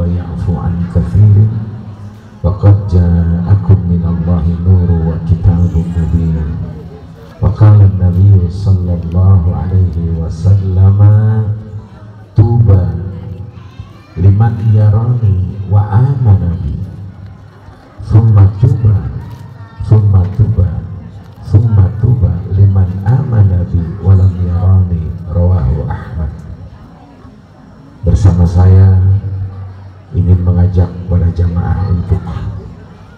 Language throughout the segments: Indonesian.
ويعفو عن كثير وقد جاءكم من الله نور وكتاب مبين وقال النبي صلى الله عليه وسلم طوبى لمن يراني وآمن بي ثم طوبى ثم طوبى ثم طوبى liman amana bi walam yarani, rawahu Ahmad. Bersama saya ingin mengajak para jamaah untuk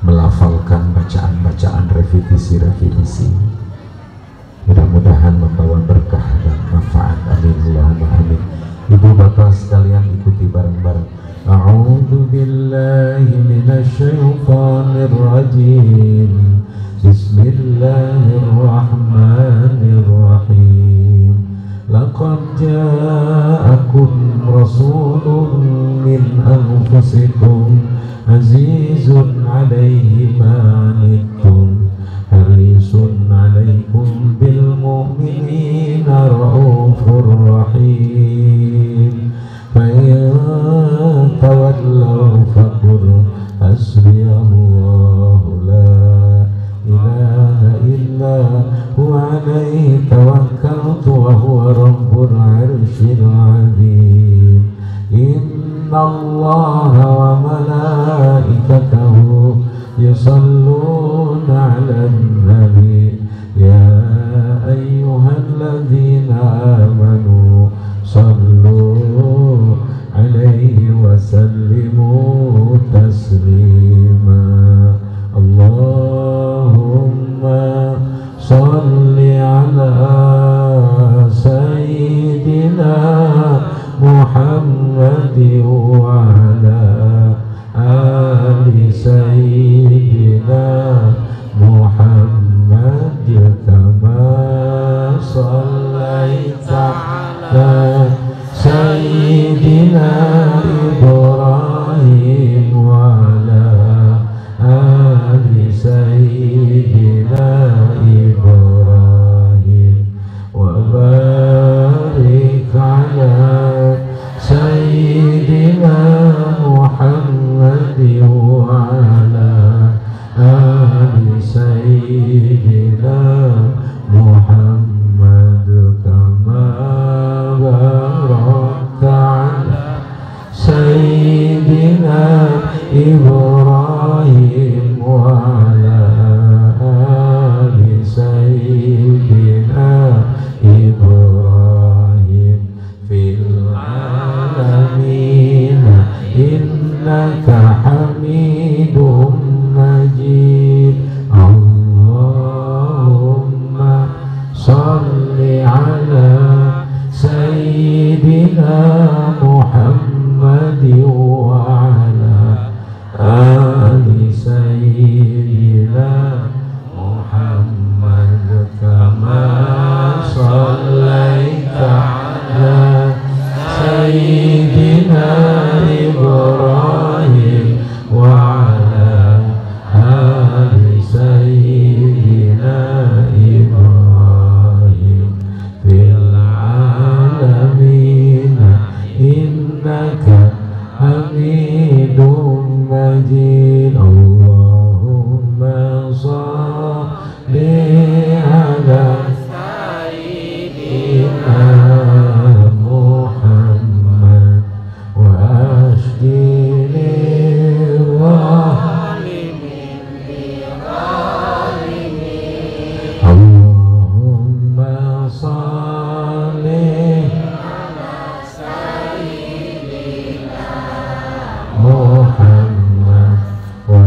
melafalkan bacaan-bacaan repetisi-repetisi, mudah-mudahan membawa berkah dan manfaat. Amin Allahumma amin. Ibu bapak sekalian ikuti bareng-bareng. A'udzu billahi minasy syaithanir rajim. Bismillahirrahmanirrahim. Laqad ja'akum rasulun min anfusikum azizun 'alaihi ma 'anittum harisun 'alaikum bil mu'minina raufur rahim. Fa in tawallaw faqul hasbiyallahu la ilaha illa huwa alaihi tawakkaltu wa huwa rabbul arsyil azim. Inna allaha wa malaikatahu yusalluna 'alan nabi ya ayyuhalladzina amanu sallu 'alaihi wa sallimu taslima. Allahumma salli ala sayyidina Muhammad wa ala ali sayyidina Muhammad kama sallaita ala sayyidina Ibrahim wa ala ali sayyidina Ibrahim wa barik ala sayyidina Muhammad wa ala ali sayyidina Muhammad kama barakta ala sayyidina Ibrahim wa ala ali sayyidina Ibrahim fil alamin innaka hamidum majid. Allahumma salli ala sayyidina Muhammad wa ala ali sayyidina Muhammad kama sallaita ala sayyidina Ibrahim wa ala ali sayyidina Ibrahim fil alamin innaka hamidum majid. Allahumma salli ala sayyidina Muhammad wa ashkini Allahumma salli ala sayyidina Muhammad wa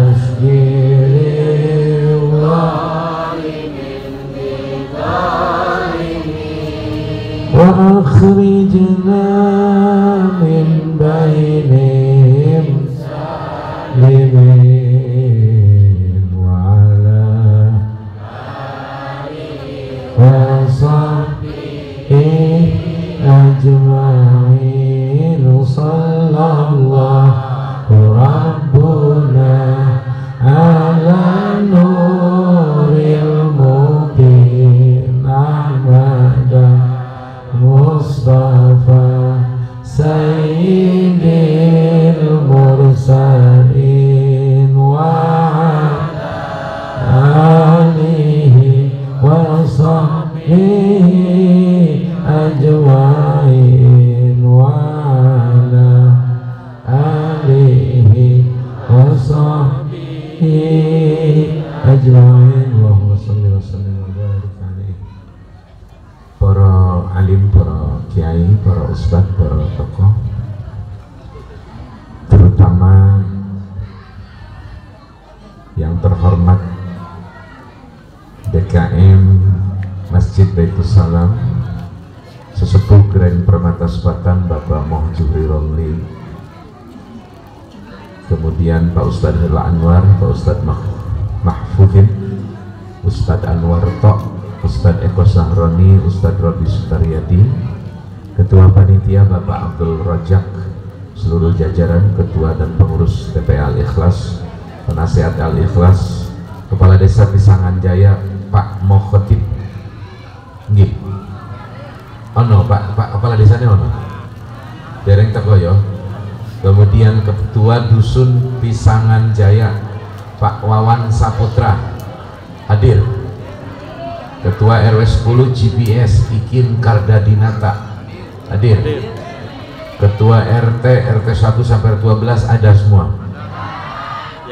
ashkini wa akhrijna min bainihim salimin wa ala wa sahbihi ajma'in. Sallallahu rabbuna ala nuril mubin Ahmad Mustafa Sayyidil Waalaikumsalam. Sesepuh Grand Permata Selatan Bapak Moh Zuhri Romli, kemudian Pak Ustadz Hela Anwar, Pak Ustadz Mahfudin, Ustadz Anwar Tok, Ustadz Eko Sahroni, Ustadz Rodi Sutaryadi, Ketua Panitia Bapak Abdul Rojak, seluruh jajaran Ketua dan Pengurus TPA Al-Ikhlas, Penasihat Al-Ikhlas, Kepala Desa Pisangan Jaya Pak Mokhotib, nggih. Ono Pak Kepala Desanya ono. Dereng teko ya. Kemudian Ketua Dusun Pisangan Jaya Pak Wawan Saputra hadir. Ketua RW 10 GPS Ikin Kardadinata hadir. Ketua RT 1 sampai 12 ada semua.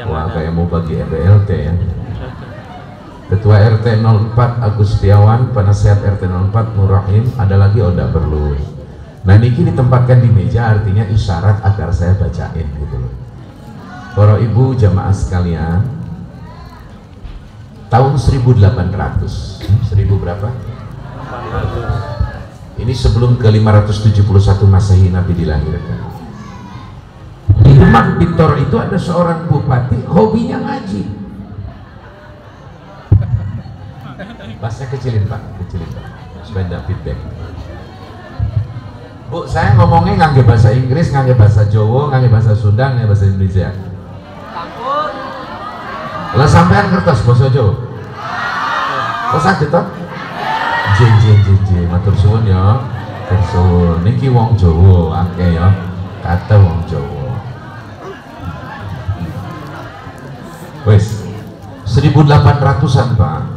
Wah, kayak mau bagi MBLT ya. Ketua RT 04 Agustiawan, Penasihat RT 04 Nur Rahim, ada lagi oh enggak perlu. Nah niki ditempatkan di meja artinya isyarat agar saya bacain gitu loh. Para ibu jamaah sekalian, tahun 1800, 1000 berapa? 800. Ini sebelum ke 571 Masehi Nabi dilahirkan. Di Demak Bintoro itu ada seorang bupati hobinya ngaji. Bahasanya kecilin Pak, supaya tidak feedback. Bu, saya ngomongnya ngangge bahasa Inggris, ngangge bahasa Jawa, ngangge bahasa Sunda, ngangge bahasa Indonesia. Campur. Lah sampean kertas bahasa Jawa. Kok sakit toh? J, matur suwun ya. Matur suwun. Niki wong Jawa akeh ya. Kata wong Jawa. Wes 1800-an Pak.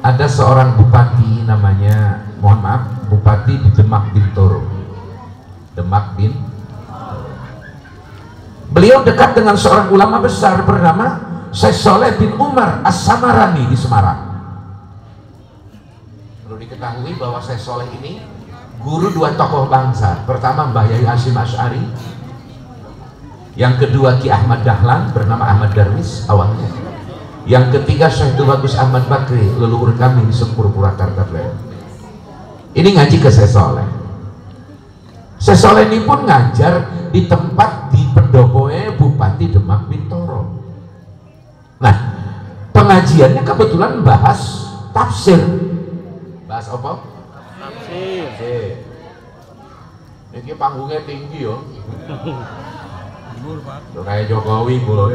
Ada seorang bupati namanya, mohon maaf, bupati di Demak Bintoro. Demak Bintoro. Beliau dekat dengan seorang ulama besar bernama Syekh Soleh bin Umar As-Samarani di Semarang. Perlu diketahui bahwa Syekh Soleh ini guru dua tokoh bangsa. Pertama Mbah Yai Hasyim Asy'ari, yang kedua Ki Ahmad Dahlan bernama Ahmad Darwis awalnya. Yang ketiga Syekh Bagus Ahmad Bakri, leluhur kami di Sempur Purwakarta. Ini ngaji ke Syekh Soleh. Syekh Soleh ini pun ngajar di tempat di pendopoe Bupati Demak Bintoro. Nah, pengajiannya kebetulan bahas tafsir. Bahas apa? Tafsir. Ini panggungnya tinggi yo. Kayak Jokowi kulo.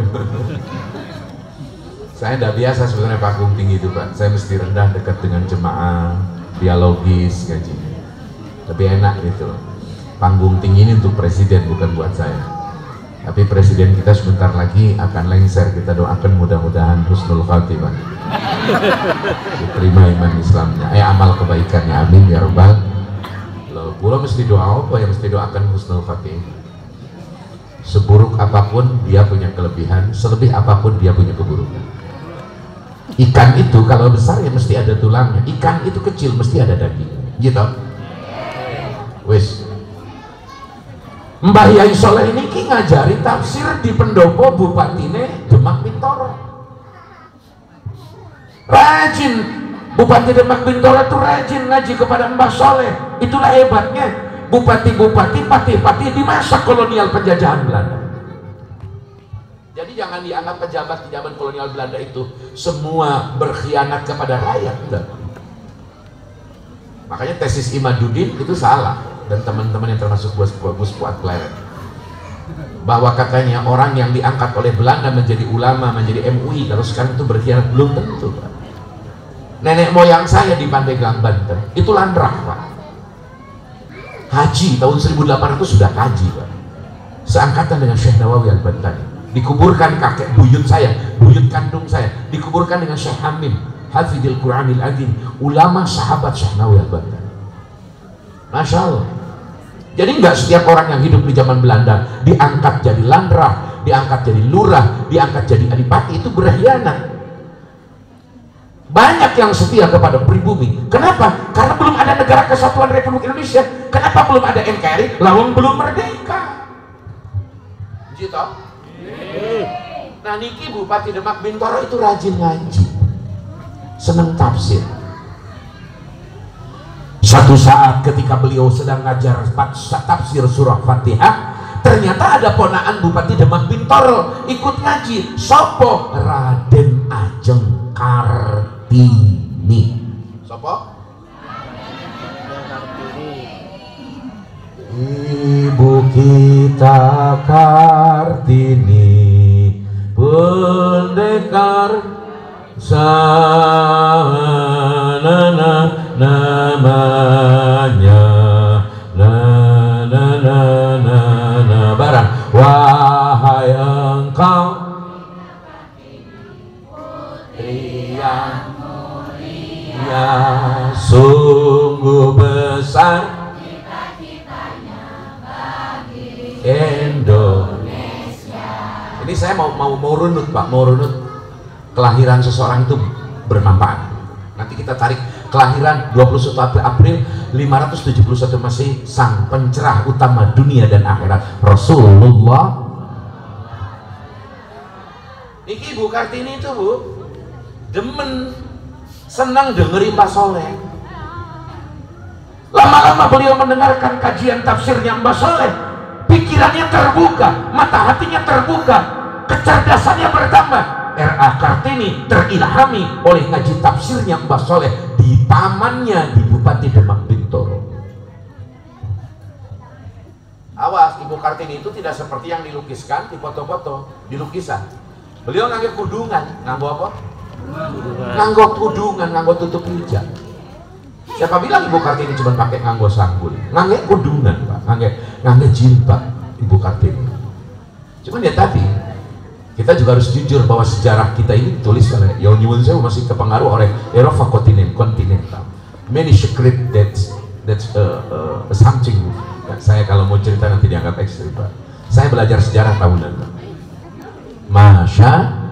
Saya tidak biasa sebenarnya panggung tinggi itu Pak. Saya mesti rendah dekat dengan jemaah, dialogis ngaji. Lebih enak gitu. Panggung tinggi ini untuk presiden bukan buat saya. Tapi presiden kita sebentar lagi akan lengser. Kita doakan mudah-mudahan husnul khatimah. Diterima iman Islamnya. Amal kebaikannya. Amin ya rabbal. Loh, gua mesti doa apa? Yang mesti doakan husnul khatimah. Seburuk apapun dia punya kelebihan, selebih apapun dia punya keburukan. Ikan itu kalau besar ya mesti ada tulangnya, ikan itu kecil mesti ada daging, gitu. Wis. Mbah Yai Soleh ini ki ngajari tafsir di pendopo Bupatine Demak Bintoro. Rajin Bupati Demak Bintoro itu rajin ngaji kepada Mbah Soleh. Itulah hebatnya bupati-bupati, pati-pati di masa kolonial penjajahan Belanda. Jadi jangan dianggap pejabat di zaman kolonial Belanda itu semua berkhianat kepada rakyat. Enggak. Makanya tesis Imaduddin itu salah, dan teman-teman yang termasuk Gus Fuad Kleret, bahwa katanya orang yang diangkat oleh Belanda menjadi ulama, menjadi MUI kalau sekarang itu berkhianat, belum tentu Pak. Nenek moyang saya di Pandeglang Banten itu landrah Pak. Haji tahun 1800 sudah haji Pak, seangkatan dengan Syekh Nawawi Al-Bantani. Dikuburkan kakek buyut saya, buyut kandung saya, dikuburkan dengan Syekh Hamim Hafidil Quranil Azim, ulama sahabat Syekh Nawawi Al-Bantani. Masya Allah. Jadi nggak setiap orang yang hidup di zaman Belanda diangkat jadi landrah, diangkat jadi lurah, diangkat jadi adipati itu berkhianat. Banyak yang setia kepada pribumi. Kenapa? Karena belum ada negara kesatuan Republik Indonesia. Kenapa belum ada NKRI? Lawang belum merdeka. Gitu. Nah niki Bupati Demak Bintoro itu rajin ngaji, seneng tafsir. Suatu saat ketika beliau sedang ngajar tafsir surah Fatihah, ternyata ada ponaan Bupati Demak Bintoro ikut ngaji. Sopo? Raden Ajeng Kartini. Sopo? Ibu kita Kartini, pendekar sana namanya barang. Wahai engkau putri yang mulia, sungguh besar Indonesia. Ini saya mau runut Pak, mau runut. Kelahiran seseorang itu bermanfaat. Nanti kita tarik kelahiran 21 April 571 Masehi, sang pencerah utama dunia dan akhirat, Rasulullah. Iki Bu Kartini itu Bu demen, senang dengerin Mbah Soleh. Lama-lama beliau mendengarkan kajian tafsirnya Mbah Soleh, pikirannya terbuka, mata hatinya terbuka, kecerdasannya bertambah. R.A. Kartini terilhami oleh ngaji tafsirnya Mbah Soleh di pamannya di Bupati Demak Bintoro. Awas, Ibu Kartini itu tidak seperti yang dilukiskan di foto-foto, di lukisan. Beliau nganggo kudungan, nganggo apa? Nganggo kudungan, nganggo tutup hijab. Siapa bilang Ibu Kartini cuma pakai nganggo sanggul? Nganggo kudungan Pak, nganggo jilbab Ibu Kartini. Cuman ya tadi kita juga harus jujur bahwa sejarah kita ini ditulis oleh Nyuwun Sewu, masih kepengaruh oleh Eropa kontinental. Many secret that's something. Saya kalau mau cerita nanti dianggap ekstrim Pak. Saya belajar sejarah tahunan Pak. Masya.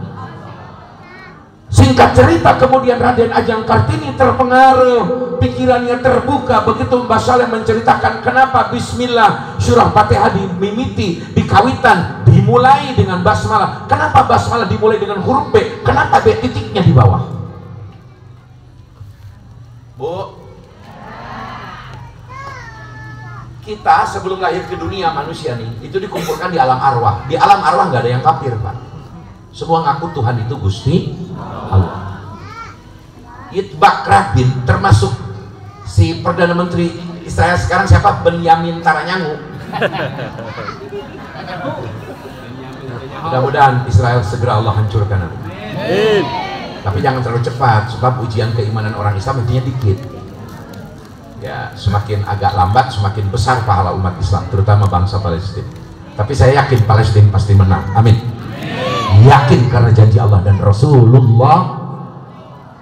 Singkat cerita, kemudian Raden Ajeng Kartini terpengaruh, pikirannya terbuka. Begitu Mbah Saleh menceritakan kenapa Bismillah surah Fatihah dimimiti, dikawitan, dimulai dengan basmalah. Kenapa basmalah dimulai dengan huruf B? Kenapa B titiknya di bawah? Bu, kita sebelum lahir ke dunia manusia nih, itu dikumpulkan di alam arwah. Di alam arwah nggak ada yang kafir Pak. Semua ngaku Tuhan itu Gusti Allah. Yitzhak Rabin termasuk si Perdana Menteri Israel sekarang siapa? Benyamin Netanyahu. Mudah-mudahan Israel segera Allah hancurkan. Tapi jangan terlalu cepat, sebab ujian keimanan orang Islam intinya dikit. Ya, semakin agak lambat semakin besar pahala umat Islam, terutama bangsa Palestina. Tapi saya yakin Palestina pasti menang. Amin. Yakin karena janji Allah dan Rasulullah.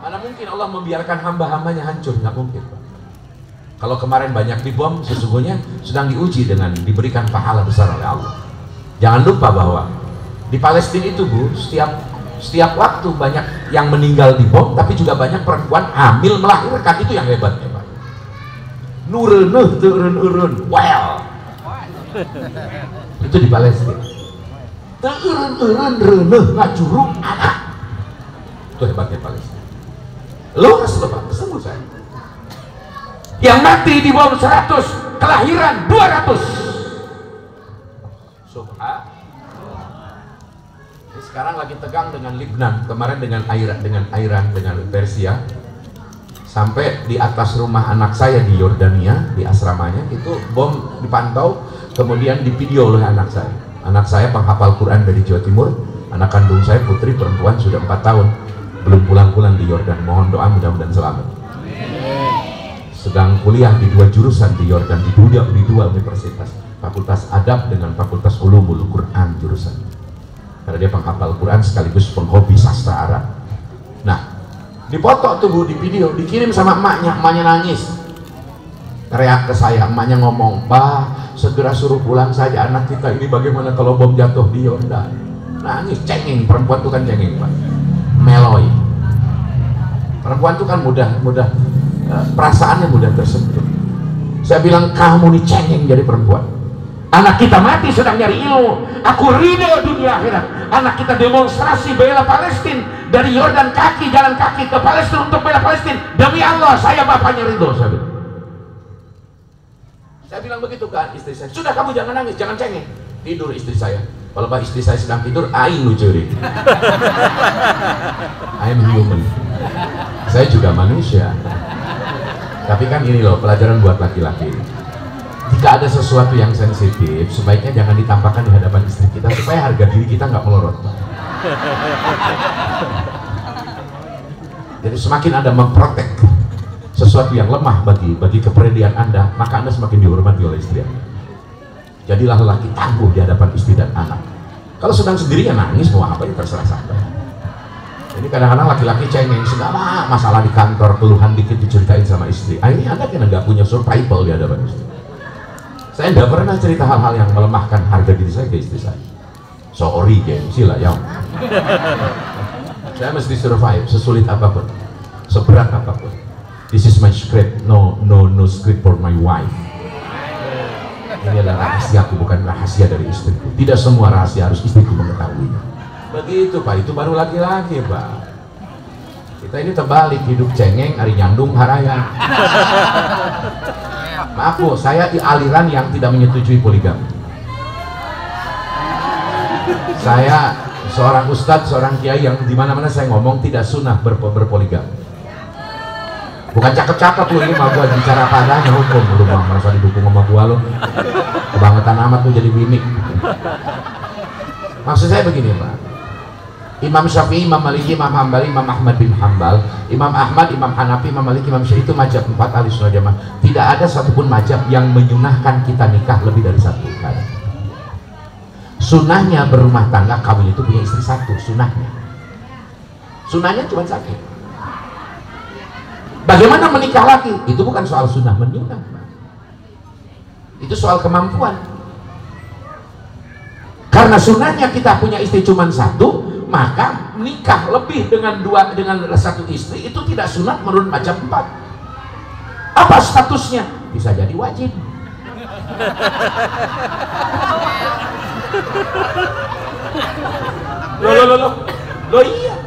Mana mungkin Allah membiarkan hamba-hambanya hancur? Nggak mungkin Pak. Kalau kemarin banyak dibom, sesungguhnya sedang diuji dengan diberikan pahala besar oleh Allah. Jangan lupa bahwa di Palestina itu Bu, setiap waktu banyak yang meninggal di bom, tapi juga banyak perempuan hamil melahirkan. Itu yang hebat ya Pak. Nurenuh turun-urun, well. Itu di Palestina. Turun-urun ngajurung anak. Itu hebatnya Palestina. Lurus loh Pak, sembuh saya. Yang mati di bawah 100, kelahiran 200. Sekarang lagi tegang dengan Lebanon, kemarin dengan Iran, dengan Persia. Sampai di atas rumah anak saya di Yordania, di asramanya, itu bom dipantau, kemudian divideo oleh anak saya. Anak saya penghafal Quran dari Jawa Timur, anak kandung saya putri perempuan sudah 4 tahun, belum pulang-pulang di Yordan. Mohon doa mudah-mudahan selamat. Sedang kuliah di 2 jurusan di Yordan, di dua universitas, Fakultas Adab dengan Fakultas Ulumul Quran jurusan. Karena dia penghafal Quran sekaligus penghobi sastra Arab. Nah, dipoto tuh Bu, di video, dikirim sama emaknya nangis. Teriak ke saya, emaknya ngomong, "Bah, segera suruh pulang saja anak kita ini, bagaimana kalau bom jatuh di Yordan?" Nangis, cengeng, perempuan itu kan cengeng Pak, meloy. Perempuan itu kan mudah perasaannya mudah tersentuh. Saya bilang, kamu nih cengeng jadi perempuan. Anak kita mati sedang nyari ilmu, aku ridho dunia akhirat. Anak kita demonstrasi bela Palestina, dari Yordan jalan kaki ke Palestina untuk bela Palestina. Demi Allah, saya bapaknya ridho. Saya bilang, Saya bilang begitu kan istri saya, sudah kamu jangan nangis, jangan cengeng. Tidur istri saya. Kalau istri saya sedang tidur, aing lucuri. I'm human. Saya juga manusia. Tapi kan ini loh, pelajaran buat laki-laki. Jika ada sesuatu yang sensitif, sebaiknya jangan ditampakkan di hadapan istri kita supaya harga diri kita nggak melorot. Jadi semakin Anda memprotek sesuatu yang lemah bagi kepribadian Anda, maka Anda semakin dihormati oleh istri Anda. Jadilah lelaki tangguh di hadapan istri dan anak. Kalau sedang sendirian nangis mau apa ya terserah sampai. Jadi kadang-kadang laki-laki cengeng, segala masalah di kantor, keluhan dikit diceritain sama istri. Akhirnya Anda kena nggak punya survival di hadapan istri. Saya nggak pernah cerita hal-hal yang melemahkan harga diri saya ke istri saya. Sorry gengsi lah ya. Saya mesti survive sesulit apapun, seberat apapun. This is my script, no script for my wife. Ini adalah rahasiaku, bukan rahasia dari istriku. Tidak semua rahasia harus istriku mengetahuinya. Begitu Pak, itu baru laki-laki Pak. Kita ini terbalik, hidup cengeng, hari nyandung haraya. Maaf Bu, saya di aliran yang tidak menyetujui poligami. Saya seorang ustadz, seorang kiai yang dimana-mana saya ngomong tidak sunnah berpoligami. Bukan cakep-cakep lu, ini mah gua bicara padanya hukum. Lu mah merasa didukung sama gua lu. Kebangetan amat lu jadi bimik. Maksud saya begini Pak, Imam Syafi'i, Imam Maliki, Imam Hambali, Imam Ahmad bin Hambal, Imam Ahmad, Imam Hanafi, Imam Maliki, Imam Syafi'i itu mazhab 4 ahli sunnah jamaah. Tidak ada satupun mazhab yang menyunahkan kita nikah lebih dari 1 kali. Sunahnya berumah tangga, kawin itu punya istri 1, sunahnya. Sunahnya cuma 1. Bagaimana menikah lagi? Itu bukan soal sunnah menyunah, itu soal kemampuan. Karena sunahnya kita punya istri cuma 1, maka nikah lebih dengan 1 istri itu tidak sunat menurut mazhab 4. Apa statusnya? Bisa jadi wajib. Loh iya.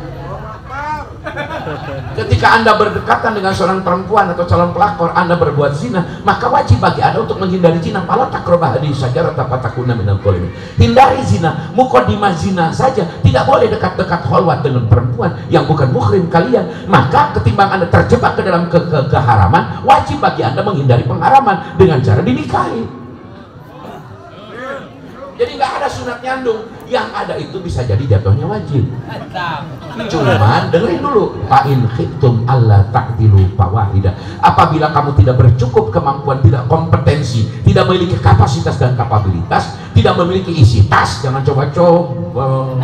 Ketika Anda berdekatan dengan seorang perempuan atau calon pelakor, Anda berbuat zina, maka wajib bagi Anda untuk menghindari zina. Fala taqrabah hadhihi syajarata fatakuna minal zalimin. Hindari zina, muqaddimah zina saja. Tidak boleh dekat-dekat khalwat dengan perempuan yang bukan muhrim kalian. Maka ketimbang Anda terjebak ke dalam keharaman, wajib bagi Anda menghindari pengharaman dengan cara dinikahi. Jadi nggak ada sunat nyandung, yang ada itu bisa jadi jatuhnya wajib. Cuman dengerin dulu, fa'in khiftum alla ta'dilu fawahida. Apabila kamu tidak bercukup kemampuan, tidak kompetensi, tidak memiliki kapasitas dan kapabilitas, tidak memiliki isi tas, jangan coba-coba.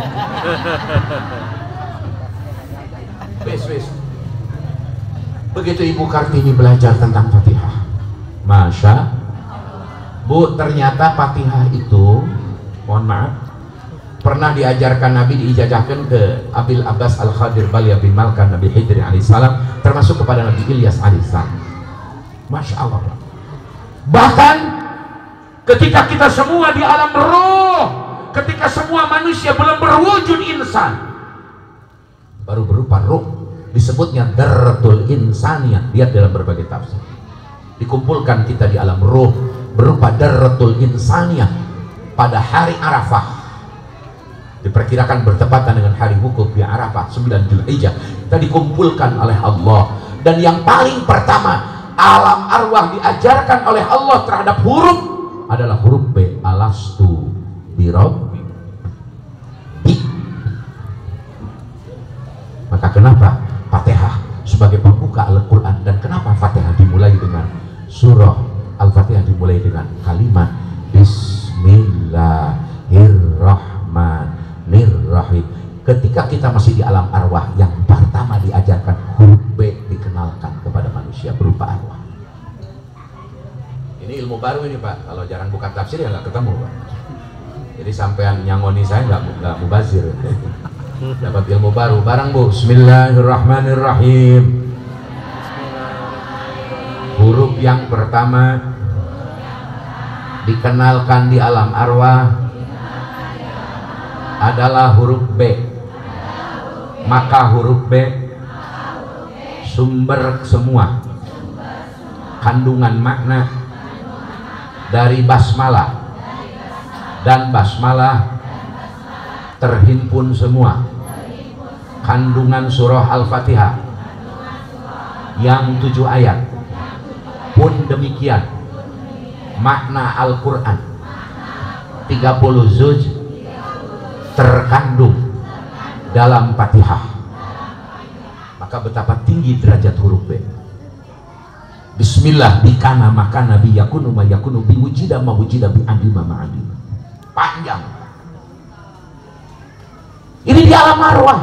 Wes. Begitu Ibu Kartini belajar tentang Fatihah, Masya Bu, ternyata Fatihah itu, mohon maaf, pernah diajarkan Nabi, diijazahkan ke Abil Abbas Al-Khadir Baliyah bin Malkan Nabi Hidri alaihissalam, termasuk kepada Nabi Ilyas alaihissalam. Masya Allah. Bahkan ketika kita semua di alam roh, ketika semua manusia belum berwujud insan, baru berupa roh, disebutnya darratul insaniyah. Lihat dalam berbagai tafsir, dikumpulkan kita di alam roh berupa darratul insaniyah pada hari Arafah, diperkirakan bertepatan dengan hari wukuf di Arafah 9 Dzulhijjah. Kita dikumpulkan oleh Allah, dan yang paling pertama alam arwah diajarkan oleh Allah terhadap huruf adalah huruf B, alastu birabbi. Maka kenapa Fatihah sebagai pembuka Al-Quran, dan kenapa Fatihah dimulai dengan surah Al-Fatihah dimulai dengan kalimat Bismillahirrahmanirrahim. Ketika kita masih di alam arwah, yang pertama diajarkan huruf B dikenalkan kepada manusia berupa arwah. Ini ilmu baru ini Pak, kalau jarang buka tafsir ya nggak ketemu Pak. Jadi sampean nyangoni saya nggak mubazir. Dapat ilmu baru barang Bu. Bismillahirrahmanirrahim. Huruf yang pertama dikenalkan di alam arwah adalah huruf B. Maka huruf B sumber semua kandungan makna, dari basmalah dan basmalah terhimpun semua kandungan surah Al-Fatihah yang 7 ayat. Pun demikian makna Al-Quran 30 juz terkandung dalam Fatihah. Maka betapa tinggi derajat huruf B. Bismillah bikana makana biyakunu mayakunu biwujida mawujida bi'adima ma'adima. Panjang. Ini di alam arwah.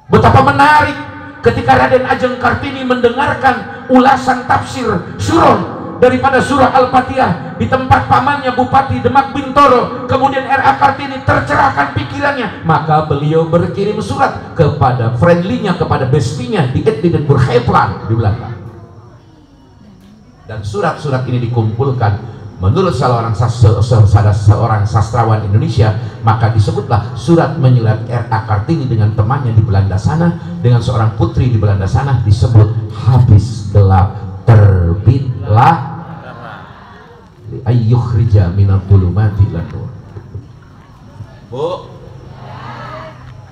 Betapa menarik ketika Raden Ajeng Kartini mendengarkan ulasan tafsir surah daripada surah Al-Fatihah di tempat pamannya Bupati Demak Bintoro, kemudian R.A. Kartini tercerahkan pikirannya, maka beliau berkirim surat kepada friendly-nya, kepada bestinya di Edinburgh Highland di Belanda. Dan surat-surat ini dikumpulkan menurut seorang sastrawan Indonesia, maka disebutlah surat menyurat R.A. Kartini dengan temannya di Belanda sana, dengan seorang putri di Belanda sana, disebut habis gelap terbitlah ayyukhrija minal dhulumati ilan nur. Bu,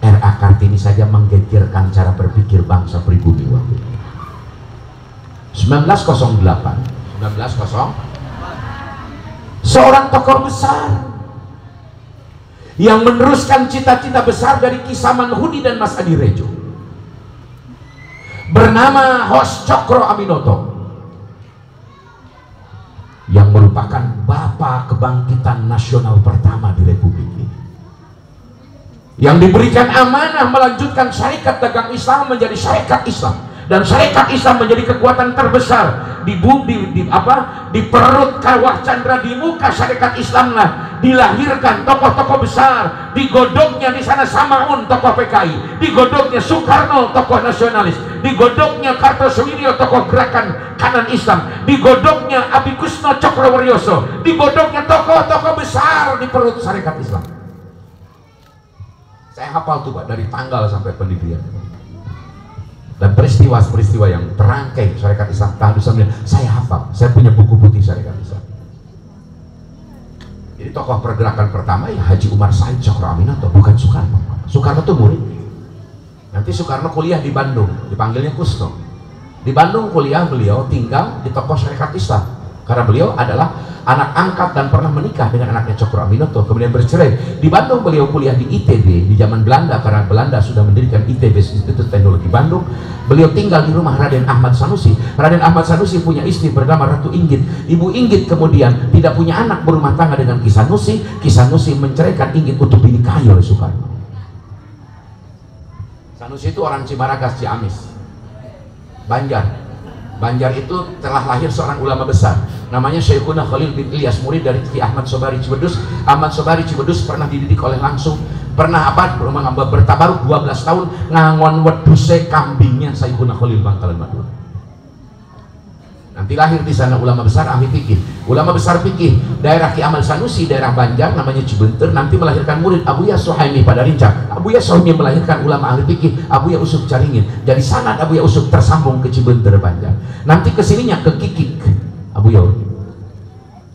R.A. Kartini saja menggegerkan cara berpikir bangsa pribumi waktu itu. 1908 seorang tokoh besar yang meneruskan cita-cita besar dari Ki Samanhudi dan Mas Adi Rejo, bernama Hos Cokro Aminoto, yang merupakan bapak kebangkitan nasional pertama di Republik ini, yang diberikan amanah melanjutkan syarikat dagang Islam menjadi syarikat Islam, dan syarikat Islam menjadi kekuatan terbesar di perut kawah Chandra. Di muka syarikat Islam lah dilahirkan tokoh-tokoh besar. Digodoknya di sana Samaun, tokoh PKI, digodoknya Soekarno, tokoh nasionalis, digodoknya Kartosuwiryo, tokoh gerakan kanan Islam, digodoknya Abikusno Cokrowaryoso, digodoknya tokoh-tokoh besar di perut syarikat Islam. Saya hafal tuh Pak, dari tanggal sampai pendirian dan peristiwa-peristiwa yang terangkai syarikat Islam tahun 9. Saya hafal, saya punya buku putih syarikat Islam. Jadi tokoh pergerakan pertama ya Haji Umar Said Cokro Aminoto, bukan Soekarno. Soekarno tuh murid. Nanti Soekarno kuliah di Bandung, dipanggilnya Kusno. Di Bandung kuliah, beliau tinggal di tokoh syarikat Islam karena beliau adalah anak angkat dan pernah menikah dengan anaknya Cokro Aminoto, kemudian bercerai. Di Bandung beliau kuliah di ITB di zaman Belanda, karena Belanda sudah mendirikan ITB, Institut Teknologi Bandung. Beliau tinggal di rumah Raden Ahmad Sanusi. Raden Ahmad Sanusi punya istri bernama Ratu Inggit. Ibu Inggit kemudian tidak punya anak, berumah tangga dengan Ki Sanusi. Ki Sanusi menceraikan Inggit untuk dinikahi oleh Soekarno. Sanusi itu orang Cimaragas, Ciamis, Banjar. Banjar itu telah lahir seorang ulama besar namanya Syekhuna Khalil bin Ilyas, murid dari Ki Ahmad Sobari Cibedus. Ahmad Sobari Cibedus pernah dididik oleh langsung, pernah bertabaruk 12 tahun ngangon weduse kambingnya Syekhuna Khalil Bangkalan Madura. Nanti lahir di sana ulama besar ahli fikih, ulama besar fikih daerah Ki Amal Sanusi, daerah Banjar namanya Cibenter, nanti melahirkan murid Abuya Suhaimi pada Rincak. Abuya Suhaimi melahirkan ulama ahli fikih Abuya Usuf Caringin. Dari sanad Abuya Usuf tersambung ke Cibenter Banjar, nanti kesininya ke Kikik Abuya.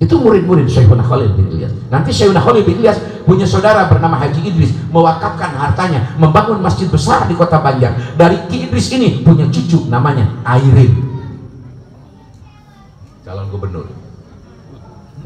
Itu murid-murid Syekhuna Khalil bin Ilyas. Nanti Syekhuna Khalil bin Ilyas punya saudara bernama Haji Idris, mewakafkan hartanya membangun masjid besar di kota Banjar. Dari Ki Idris ini punya cucu namanya Airin, calon gubernur.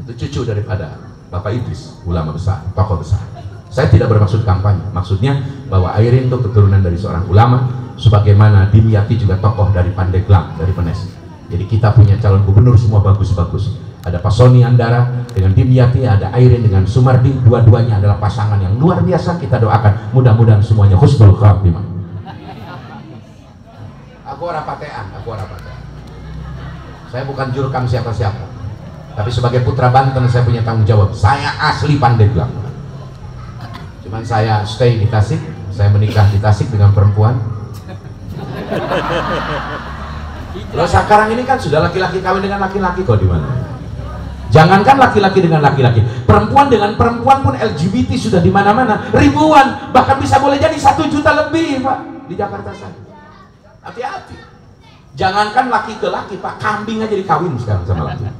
Itu cucu daripada Bapak Idris, ulama besar, tokoh besar. Saya tidak bermaksud kampanye, maksudnya bahwa Airin itu keturunan dari seorang ulama, sebagaimana Dimyati juga tokoh dari Pandeglang, dari Penes. Jadi kita punya calon gubernur semua bagus-bagus. Ada Pak Soni Andara dengan Dimyati, ada Airin dengan Sumardi. Dua-duanya adalah pasangan yang luar biasa. Kita doakan mudah-mudahan semuanya husnul khatimah. Aku orang patean, aku orang patean. Saya bukan jurkam siapa-siapa, tapi sebagai putra Banten saya punya tanggung jawab. Saya asli Pandeglang, cuman saya stay di Tasik. Saya menikah di Tasik dengan perempuan. Loh, sekarang ini kan sudah laki-laki kawin dengan laki-laki kok, di mana? Jangankan laki-laki dengan laki-laki, perempuan dengan perempuan pun LGBT sudah di mana-mana, ribuan, bahkan bisa boleh jadi 1 juta lebih Pak di Jakarta sana. Hati-hati. Jangankan laki ke laki Pak, kambing aja dikawin sekarang sama laki.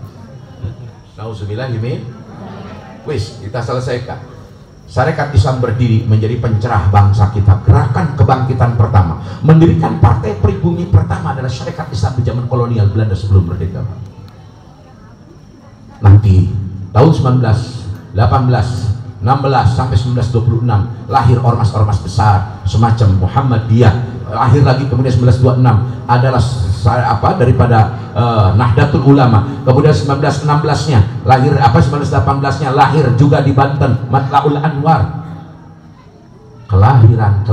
Nauzubillah min. Wis, kita selesaikan. Syarikat Islam berdiri menjadi pencerah bangsa kita. Gerakan kebangkitan pertama, mendirikan partai pribumi pertama adalah Syarikat Islam di zaman kolonial Belanda sebelum merdeka. Nanti tahun 1918, 16 sampai 1926 lahir ormas-ormas besar semacam Muhammadiyah. Lahir lagi kemudian 1926 adalah daripada Nahdlatul Ulama. Kemudian 1916-nya lahir 1918-nya lahir juga di Banten Matlaul Anwar. Kelahiran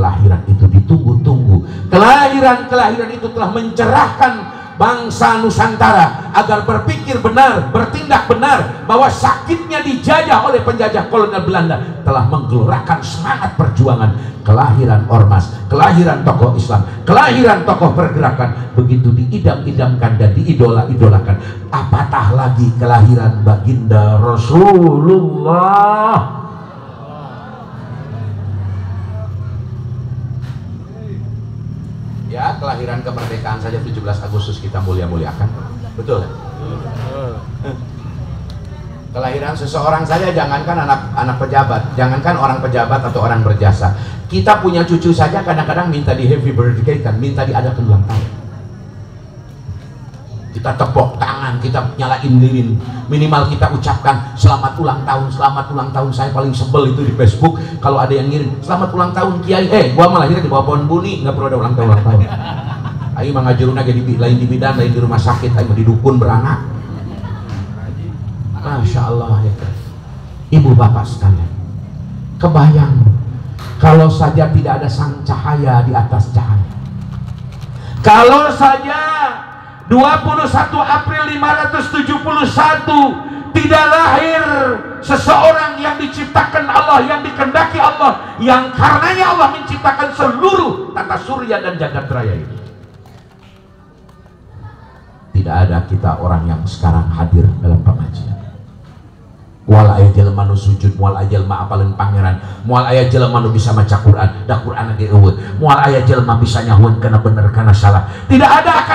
itu ditunggu-tunggu. Kelahiran itu telah mencerahkan bangsa Nusantara agar berpikir benar, bertindak benar, bahwa sakitnya dijajah oleh penjajah kolonial Belanda telah menggelorakan semangat perjuangan. Kelahiran ormas, kelahiran tokoh Islam, kelahiran tokoh pergerakan begitu diidam-idamkan dan diidola-idolakan. Apatah lagi kelahiran baginda Rasulullah. Ya, kelahiran kemerdekaan saja 17 Agustus kita mulia-muliakan. Betul? Kelahiran seseorang saja, jangankan anak pejabat, jangankan orang pejabat atau orang berjasa. Kita punya cucu saja kadang-kadang minta di happy birthday kan, minta diadakan ulang tahun. Kita tepuk tangan, kita nyalain lilin, minimal kita ucapkan selamat ulang tahun, selamat ulang tahun. Saya paling sebel itu di Facebook kalau ada yang ngirim selamat ulang tahun Kiai, gua malah di bawah pohon buni, nggak perlu ada ulang tahun. Ayo mangajurun aja lain di bidan, lain di rumah sakit, ayo di dukun beranak. Masya Allah ya. Ibu bapak sekalian, kebayang kalau saja tidak ada sang cahaya di atas cahaya, kalau saja 21 April 571 tidak lahir seseorang yang diciptakan Allah, yang dikehendaki Allah, yang karenanya Allah menciptakan seluruh tata surya dan jagat raya ini. Tidak ada kita orang yang sekarang hadir dalam pengajian. Mual aya jelema nu sujud, mual aya jelema apalin pangeran, mual aya jelema nu bisa maca Quran, da Quran ge eueuh, mual aya jelema bisa nyahuan kana bener kana salah. Tidak ada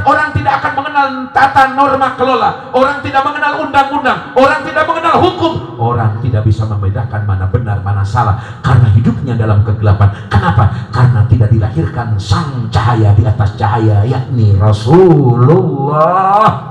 orang tidak akan mengenal tata norma kelola, orang tidak mengenal undang-undang, orang tidak mengenal hukum, orang tidak bisa membedakan mana benar mana salah karena hidupnya dalam kegelapan. Kenapa? Karena tidak dilahirkan sang cahaya di atas cahaya, yakni Rasulullah.